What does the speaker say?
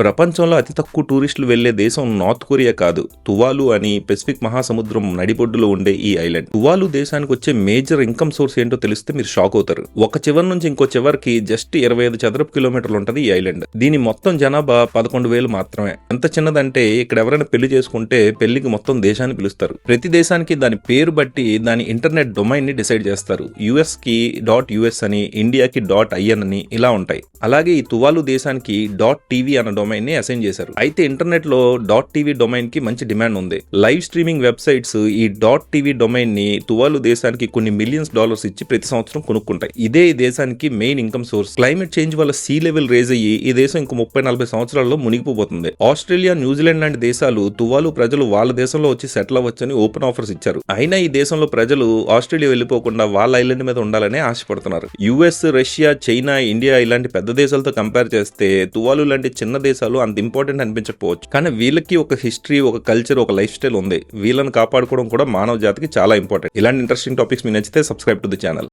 ప్రపంచంలో అతి తక్కువ టూరిస్టులు వెళ్లే దేశం నార్త్ కొరియా కాదు, తువాలు అని పెసిఫిక్ మహాసముద్రం నడిబొడ్డులో ఉండే ఈ ఐలాండ్. తువాలు దేశానికి వచ్చే మేజర్ ఇన్కమ్ సోర్స్ ఏంటో తెలిస్తే మీరు షాక్ అవుతారు. ఒక చివరి నుంచి ఇంకో చివరికి జస్ట్ 25 చదరపు కిలోమీటర్లు ఉంటది ఈ ఐలాండ్. దీని మొత్తం జనాభా 11,000 మాత్రమే. ఎంత చిన్నదంటే ఇక్కడ ఎవరైనా పెళ్లి చేసుకుంటే పెళ్లికి మొత్తం దేశాన్ని పిలుస్తారు. ప్రతి దేశానికి దాని పేరు బట్టి దాని ఇంటర్నెట్ డొమైన్ ని డిసైడ్ చేస్తారు. యుఎస్ కి .us అని, ఇండియాకి .in అని ఇలా ఉంటాయి. అలాగే ఈ తువాలు దేశానికి .tv అన్న డొమైన్ ని అసైన్ చేశారు. అయితే ఇంటర్నెట్ లో .tv డొమైన్ కి మంచి డిమాండ్ ఉంది. లైవ్ స్ట్రీమింగ్ వెబ్సైట్స్ ఈ .tv డొమైన్ ని తువాలు దేశానికి కొన్ని మిలియన్స్ డాలర్స్ ఇచ్చి ప్రతి సంవత్సరం కొనుక్కుంటాయి. ఇదే ఈ దేశానికి main income source. Climate change వల్ల సీ లెవెల్ రేజ్ అయ్యి ఈ దేశం ఇంకో 30-40 సంవత్సరాల్లో మునిగిపోతుంది. ఆస్ట్రేలియా, న్యూజిలాండ్ లాంటి దేశాలు తువాలు ప్రజలు వాళ్ళ దేశంలో వచ్చి సెటిల్ అవ్వచ్చని ఓపెన్ ఆఫర్స్ ఇచ్చారు. అయినా ఈ దేశంలో ప్రజలు ఆస్ట్రేలియా వెళ్ళిపోకుండా వాళ్ళ ఐలాండ్ మీద ఉండాలని ఆశపడుతున్నారు. యుఎస్, రష్యా, చైనా, ఇండియా ఇలాంటి పెద్ద దేశాలతో కంపేర్ చేస్తే తువాలు లాంటి చిన్న దేశాలు అంత ఇంపార్టెంట్ అనిపించకపోవచ్చు. కానీ వీళ్ళకి ఒక హిస్టరీ, ఒక కల్చర్, ఒక లైఫ్ స్టైల్ ఉంది. వీళ్ళని కాపాడుకోవడం కూడా మానవ జాతికి చాలా ఇంపార్టెంట్. ఇలాంటి ఇంట్రెస్టింగ్ టాపిక్స్ మీకు నచ్చితే సబ్స్క్రైబ్ టు ది ఛానల్.